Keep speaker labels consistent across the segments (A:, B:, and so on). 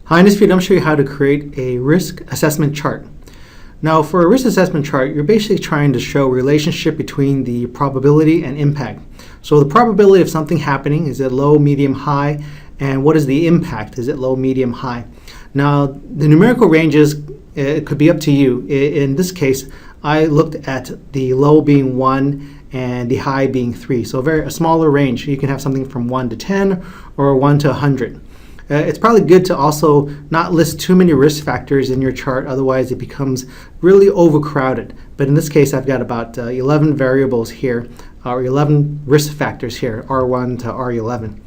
A: Hi, in this video I'm going to show you how to create a risk assessment chart. Now for a risk assessment chart, you're basically trying to show a relationship between the probability and impact. So the probability of something happening, is it low, medium, high, and what is the impact? Is it low, medium, high? Now the numerical ranges, it could be up to you. In this case, I looked at the low being 1 and the high being 3. So a smaller range. You can have something from 1 to 10 or 1 to 100. It's probably good to also not list too many risk factors in your chart, otherwise it becomes really overcrowded. But in this case, I've got about 11 variables here, or 11 risk factors here, R1 to R11.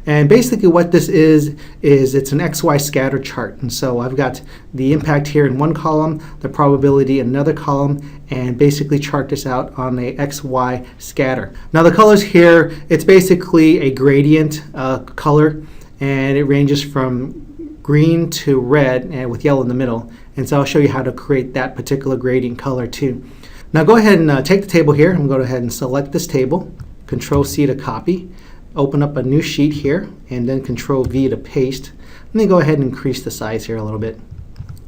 A: And basically what this is it's an XY scatter chart. And so I've got the impact here in one column, the probability in another column, and basically chart this out on a XY scatter. Now the colors here, it's basically a gradient color. And it ranges from green to red and with yellow in the middle. And so I'll show you how to create that particular gradient color too. Now go ahead and take the table here. I'm going to go ahead and select this table, Control C to copy, open up a new sheet here, and then Control V to paste. Let me go ahead and increase the size here a little bit,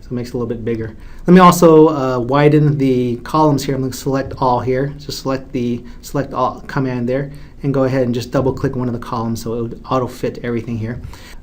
A: so it makes it a little bit bigger. Let me also widen the columns here. I'm going to select all here. Just select the select all command there and go ahead and just double click one of the columns so it would auto fit everything here.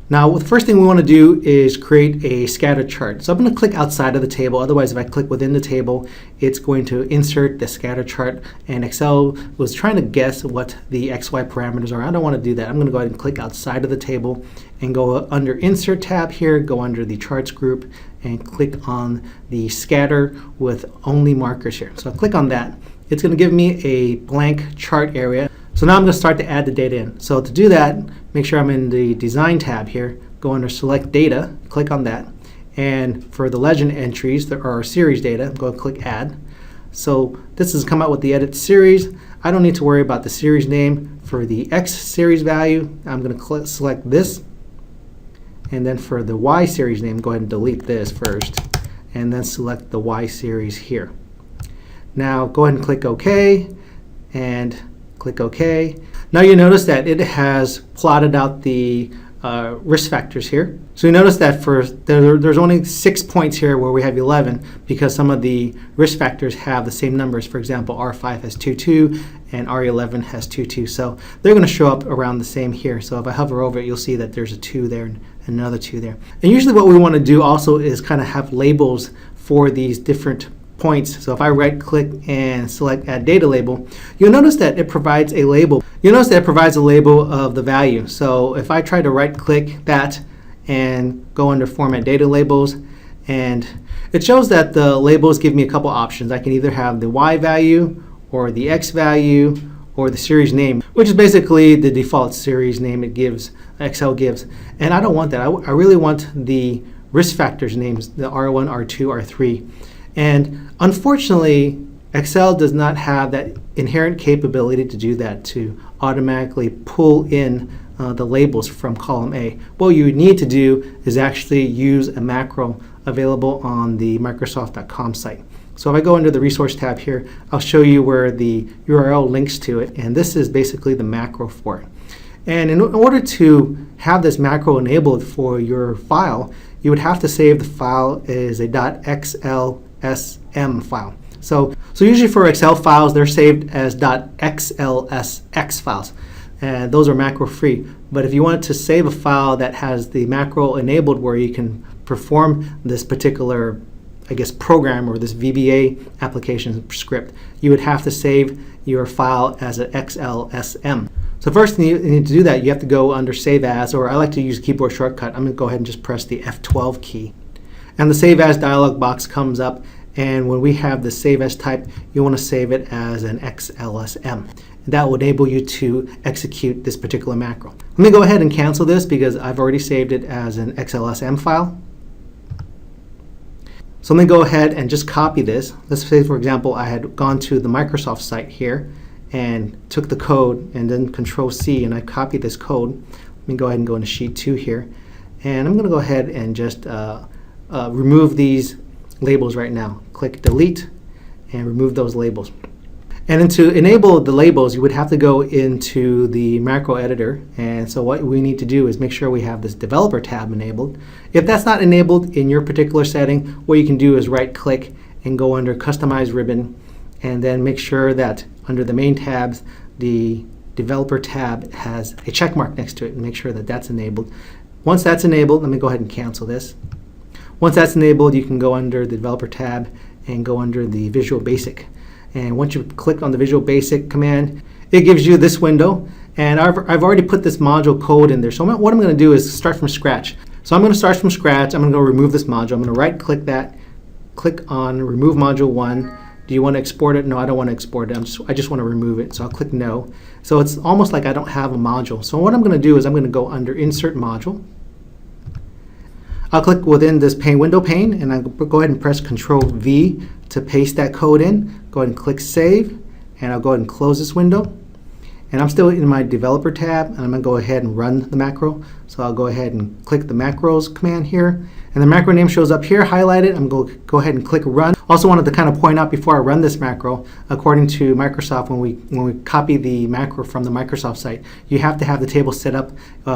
A: Now the first thing we want to do is create a scatter chart. So I'm going to click outside of the table. Otherwise, if I click within the table, it's going to insert the scatter chart, and Excel was trying to guess what the XY parameters are. I don't want to do that. I'm going to go ahead and click outside of the table and go under Insert tab here, go under the Charts group, and click on the Scatter with only markers here. So I'll click on that. It's going to give me a blank chart area. So now I'm going to start to add the data in. So to do that, make sure I'm in the Design tab here, go under Select Data, click on that. And for the legend entries, there are series data, go and click Add. So this has come out with the Edit Series. I don't need to worry about the series name. For the X series value, I'm going to select this. And then for the Y series name, go ahead and delete this first. And then select the Y series here. Now go ahead and click OK. And click OK. Now you notice that it has plotted out the risk factors here. So you notice that there's only 6 points here where we have 11 because some of the risk factors have the same numbers. For example, R5 has 2,2 and R11 has 2,2. So they're going to show up around the same here. So if I hover over it, you'll see that there's a 2 there and another 2 there. And usually what we want to do also is kind of have labels for these different points. So if I right click and select Add Data Label, you'll notice that it provides a label. You'll notice that it provides a label of the value. So if I try to right click that and go under Format Data Labels, and it shows that the labels give me a couple options. I can either have the Y value or the X value or the series name, which is basically the default series name Excel gives. And I don't want that. I really want the risk factors names, the R1, R2, R3. And unfortunately, Excel does not have that inherent capability to do that, to automatically pull in the labels from column A. What you need to do is actually use a macro available on the Microsoft.com site. So if I go under the Resource tab here, I'll show you where the URL links to it, and this is basically the macro for it. And in order to have this macro enabled for your file, you would have to save the file as a .xlsm file. So usually for Excel files, they're saved as .xlsx files. And those are macro free. But if you want to save a file that has the macro enabled where you can perform this particular, I guess, program or this VBA application script, you would have to save your file as an XLSM. So first you need to do that, you have to go under Save As, or I like to use a keyboard shortcut. I'm going to go ahead and just press the F12 key. And the Save As dialog box comes up, and when we have the Save As type, you want to save it as an XLSM. That will enable you to execute this particular macro. Let me go ahead and cancel this because I've already saved it as an XLSM file. So let me go ahead and just copy this. Let's say, for example, I had gone to the Microsoft site here and took the code and then Control C, and I copied this code. Let me go ahead and go into Sheet 2 here. And I'm going to go ahead and just remove these labels right now. Click Delete and remove those labels. And then to enable the labels, you would have to go into the macro editor. And so what we need to do is make sure we have this developer tab enabled. If that's not enabled in your particular setting, what you can do is right click and go under customize ribbon, and then make sure that under the main tabs, the developer tab has a check mark next to it, and make sure that that's enabled. Once that's enabled, let me go ahead and cancel this. Once that's enabled, you can go under the developer tab and go under the Visual Basic. And once you click on the Visual Basic command, it gives you this window. And I've already put this module code in there. So what I'm going to do is start from scratch. So I'm going to start from scratch. I'm going to go remove this module. I'm going to right click that, click on Remove Module 1. Do you want to export it? No, I don't want to export it. I just want to remove it. So I'll click No. So it's almost like I don't have a module. So what I'm going to do is I'm going to go under Insert Module. I'll click within this window pane, and I'll go ahead and press Control V to paste that code in. Go ahead and click Save, and I'll go ahead and close this window. And I'm still in my Developer tab, and I'm going to go ahead and run the macro. So I'll go ahead and click the macros command here, and the macro name shows up here, highlighted. I'm going to go ahead and click Run. Also wanted to kind of point out before I run this macro, according to Microsoft, when we copy the macro from the Microsoft site, you have to have the table set up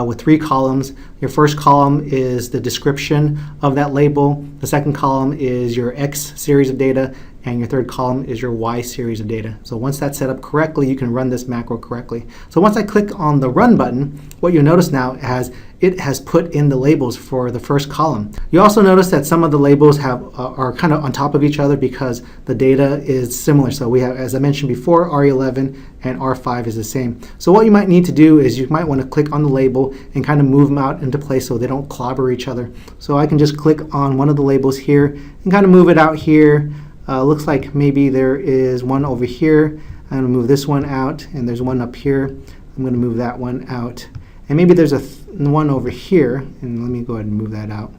A: with 3 columns. Your first column is the description of that label. The second column is your X series of data, and your third column is your Y series of data. So once that's set up correctly, you can run this macro correctly. So once I click on the Run button, what you'll notice now is it has put in the labels for the first column. You also notice that some of the labels are kind of on top of each other because the data is similar. So we have, as I mentioned before, R11 and R5 is the same. So what you might need to do is you might want to click on the label and kind of move them out into place so they don't clobber each other. So I can just click on one of the labels here and kind of move it out here. Looks like maybe there is one over here. I'm going to move this one out, and there's one up here. I'm going to move that one out. And maybe there's one over here, and let me go ahead and move that out.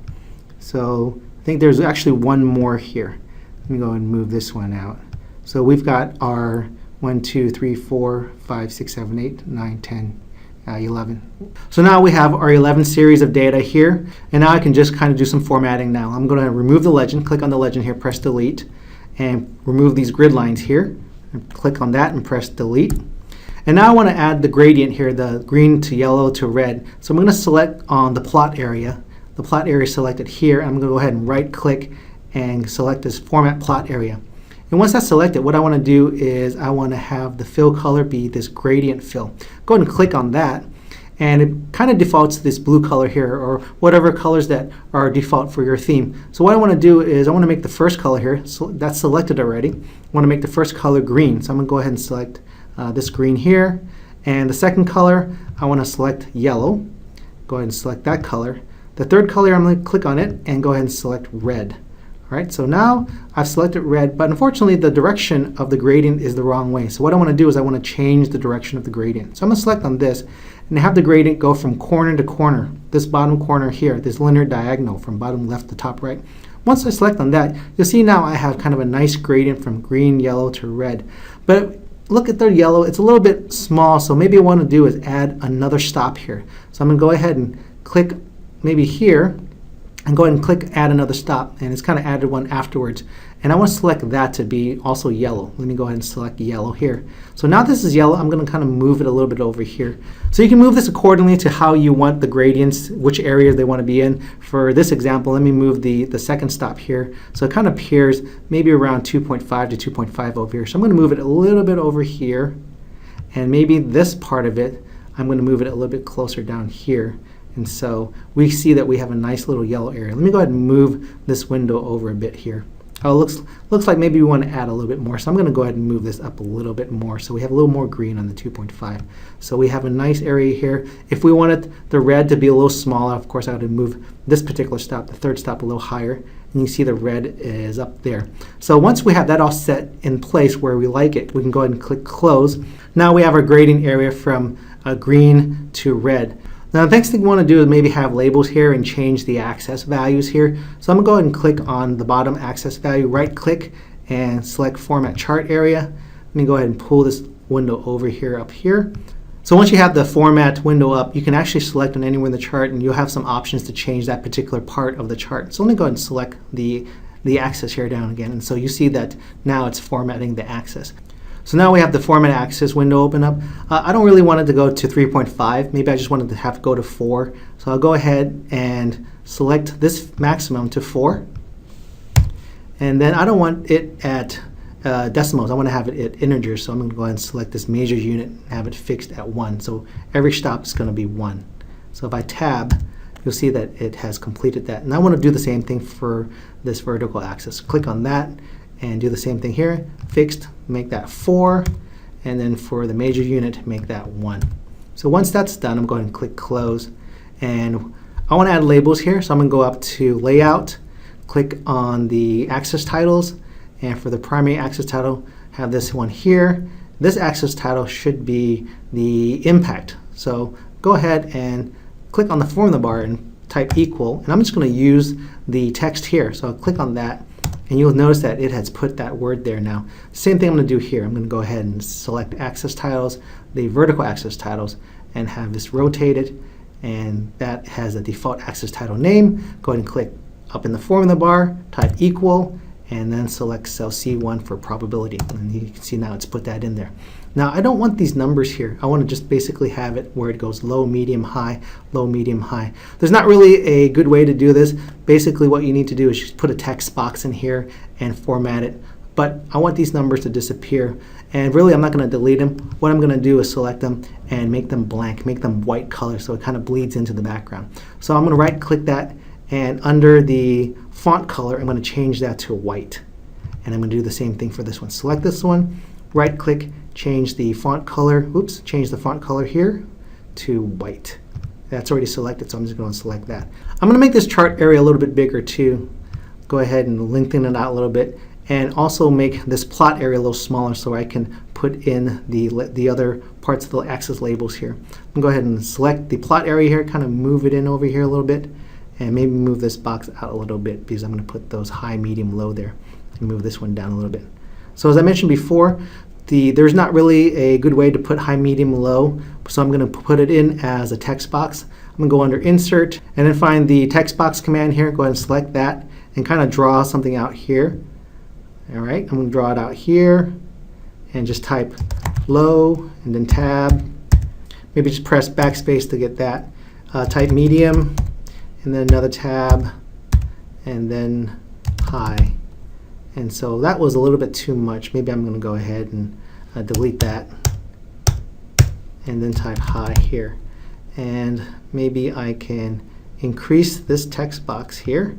A: So I think there's actually one more here. Let me go ahead and move this one out. So we've got our 1, 2, 3, 4, 5, 6, 7, 8, 9, 10, 11. So now we have our 11 series of data here, and now I can just kind of do some formatting now. I'm going to remove the legend, click on the legend here, press delete, and remove these grid lines here. And click on that and press delete. And now I want to add the gradient here, the green to yellow to red. So I'm going to select on the plot area. The plot area is selected here. I'm going to go ahead and right click and select this Format Plot Area. And once that's selected, what I want to do is I want to have the fill color be this gradient fill. Go ahead and click on that, and it kind of defaults to this blue color here, or whatever colors that are default for your theme. So what I want to do is I want to make the first color here, so that's selected already. I want to make the first color green, so I'm going to go ahead and select this green here. And the second color, I want to select yellow. Go ahead and select that color. The third color, I'm going to click on it and go ahead and select red. All right, so now I've selected red, but unfortunately the direction of the gradient is the wrong way. So what I want to do is I want to change the direction of the gradient. So I'm going to select on this and have the gradient go from corner to corner, this bottom corner here, this linear diagonal from bottom left to top right. Once I select on that, you'll see now I have kind of a nice gradient from green, yellow to red. But look at the yellow, it's a little bit small, so maybe what I want to do is add another stop here. So I'm going to go ahead and click maybe here, and go ahead and click add another stop, and it's kind of added one afterwards. And I want to select that to be also yellow. Let me go ahead and select yellow here. So now this is yellow, I'm going to kind of move it a little bit over here. So you can move this accordingly to how you want the gradients, which areas they want to be in. For this example, let me move the second stop here. So it kind of appears maybe around 2.5 to 2.5 over here. So I'm going to move it a little bit over here, and maybe this part of it, I'm going to move it a little bit closer down here. And so we see that we have a nice little yellow area. Let me go ahead and move this window over a bit here. Oh, it looks like maybe we want to add a little bit more. So I'm going to go ahead and move this up a little bit more. So we have a little more green on the 2.5. So we have a nice area here. If we wanted the red to be a little smaller, of course I would move this particular stop, the third stop, a little higher. And you see the red is up there. So once we have that all set in place where we like it, we can go ahead and click close. Now we have our grading area from green to red. Now the next thing we want to do is maybe have labels here and change the access values here. So I'm going to go ahead and click on the bottom access value, right click and select Format Chart Area. Let me go ahead and pull this window over here up here. So once you have the format window up, you can actually select on anywhere in the chart, and you'll have some options to change that particular part of the chart. So let me go ahead and select the axis here down again, and so you see that now it's formatting the axis. So now we have the format axis window open up. I don't really want it to go to 3.5. Maybe I just wanted to have to go to 4. So I'll go ahead and select this maximum to 4. And then I don't want it at decimals. I want to have it at integers. So I'm going to go ahead and select this major unit and have it fixed at 1. So every stop is going to be 1. So if I tab, you'll see that it has completed that. And I want to do the same thing for this vertical axis. Click on that and do the same thing here. Fixed, make that 4. And then for the major unit, make that 1. So once that's done, I'm going to click close. And I want to add labels here. So I'm going to go up to layout, click on the axis titles. And for the primary axis title, have this one here. This axis title should be the impact. So go ahead and click on the formula bar and type equal. And I'm just going to use the text here. So I'll click on that. And you'll notice that it has put that word there now. Same thing I'm going to do here. I'm going to go ahead and select axis titles, the vertical axis titles, and have this rotated. And that has a default axis title name. Go ahead and click up in the formula bar, type equal, and then select cell C1 for probability. And you can see now it's put that in there. Now I don't want these numbers here. I want to just basically have it where it goes low, medium, high, low, medium, high. There's not really a good way to do this. Basically what you need to do is just put a text box in here and format it. But I want these numbers to disappear. And really I'm not going to delete them. What I'm going to do is select them and make them blank, make them white color so it kind of bleeds into the background. So I'm going to right click that, and under the font color I'm going to change that to white. And I'm going to do the same thing for this one. Select this one, right click, change the font color, change the font color here to white. That's already selected, so I'm just going to select that. I'm going to make this chart area a little bit bigger too. Go ahead and lengthen it out a little bit, and also make this plot area a little smaller so I can put in the other parts of the axis labels here. I'm going to go ahead and select the plot area here, kind of move it in over here a little bit, and maybe move this box out a little bit because I'm going to put those high, medium, low there, and move this one down a little bit. So as I mentioned before, there's not really a good way to put high, medium, low, so I'm going to put it in as a text box. I'm going to go under Insert and then find the text box command here. Go ahead and select that and kind of draw something out here. All right, I'm going to draw it out here and just type low and then tab. Maybe just press backspace to get that. Type medium and then another tab and then high. And so that was a little bit too much. Maybe I'm going to go ahead and delete that and then type high here. And maybe I can increase this text box here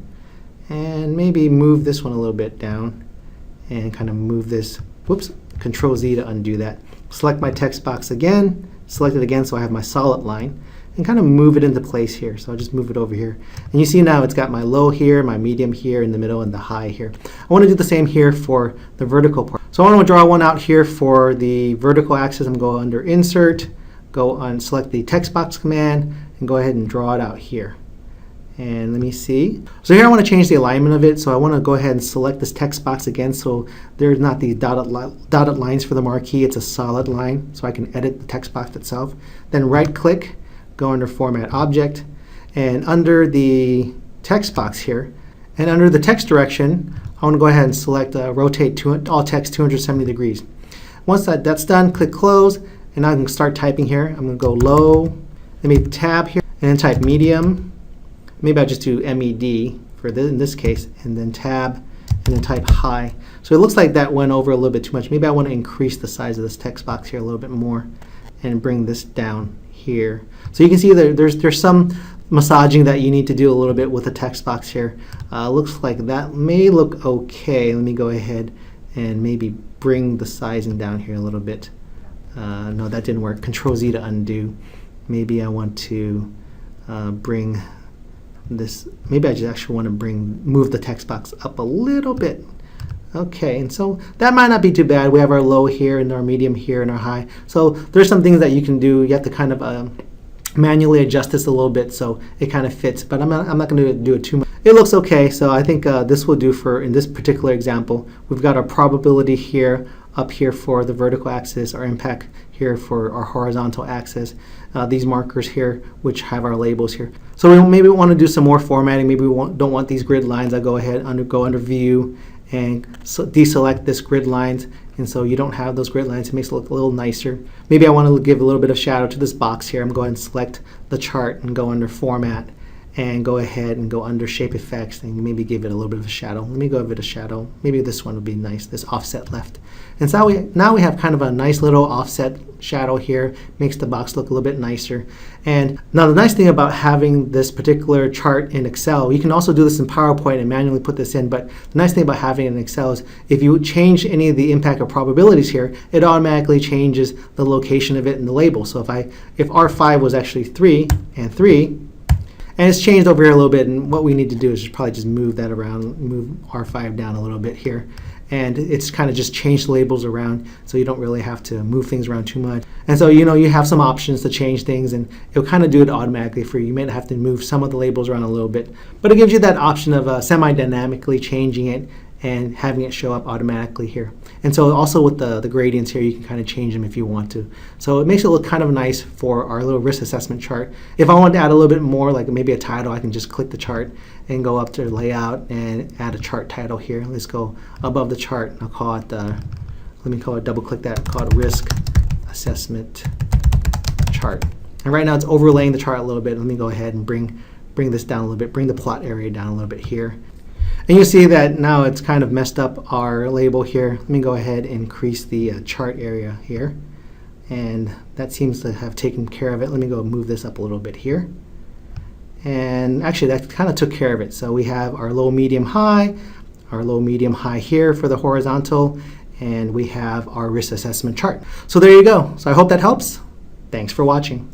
A: and maybe move this one a little bit down and kind of move this, Control Z to undo that. Select my text box again, select it again so I have my solid line, and kind of move it into place here. So I'll just move it over here. And you see now it's got my low here, my medium here in the middle, and the high here. I want to do the same here for the vertical part. So I want to draw one out here for the vertical axis. I'm going to go under Insert, go on select the text box command, and go ahead and draw it out here. And let me see. So here I want to change the alignment of it. So I want to go ahead and select this text box again so there's not these dotted lines for the marquee. It's a solid line so I can edit the text box itself. Then right click, go under Format Object, and under the text box here, and under the text direction, I want to go ahead and select Rotate all text 270 degrees. Once that's done, click Close, and now I can start typing here. I'm going to go low, let me tab here, and then type medium. Maybe I'll just do MED for this, in this case, and then tab, and then type high. So it looks like that went over a little bit too much. Maybe I want to increase the size of this text box here a little bit more and bring this down here. So you can see there's some massaging that you need to do a little bit with the text box here. Looks like that may look okay. Let me go ahead and maybe bring the sizing down here a little bit. No, that didn't work. Control Z to undo. Maybe I want to bring this, maybe I just actually want to move the text box up a little bit. Okay, and so that might not be too bad. We have our low here and our medium here and our high. So there's some things that you can do. You have to kind of manually adjust this a little bit so it kind of fits, but I'm not going to do it too much. It looks okay, so I think this will do for, in this particular example. We've got our probability here, up here for the vertical axis, our impact here for our horizontal axis, these markers here which have our labels here. So we maybe want to do some more formatting. Maybe we don't want these grid lines. I go ahead go under View and deselect this grid lines and so you don't have those grid lines. It makes it look a little nicer. Maybe I want to give a little bit of shadow to this box here. I'm going to select the chart and go under Format and go ahead and go under Shape Effects and maybe give it a little bit of a shadow. Let me go give it a shadow. Maybe this one would be nice, this offset left. And so now we have kind of a nice little offset shadow here. Makes the box look a little bit nicer. And now the nice thing about having this particular chart in Excel, you can also do this in PowerPoint and manually put this in, but the nice thing about having it in Excel is if you change any of the impact or probabilities here, it automatically changes the location of it in the label. So if R5 was actually 3 and 3, and it's changed over here a little bit, and what we need to do is probably just move that around, move R5 down a little bit here. And it's kind of just changed the labels around, so you don't really have to move things around too much. And so you have some options to change things, and it'll kind of do it automatically for you. You may have to move some of the labels around a little bit, but it gives you that option of semi-dynamically changing it and having it show up automatically here. And so also with the gradients here, you can kind of change them if you want to. So it makes it look kind of nice for our little risk assessment chart. If I want to add a little bit more, like maybe a title, I can just click the chart and go up to Layout and add a chart title here. Let's go above the chart. I'll call it, let me double click that, call it Risk Assessment Chart. And right now it's overlaying the chart a little bit. Let me go ahead and bring this down a little bit, bring the plot area down a little bit here. And you see that now it's kind of messed up our label here. Let me go ahead and increase the chart area here. And that seems to have taken care of it. Let me go move this up a little bit here. And actually that kind of took care of it. So we have our low, medium, high here for the horizontal, and we have our risk assessment chart. So there you go. So I hope that helps. Thanks for watching.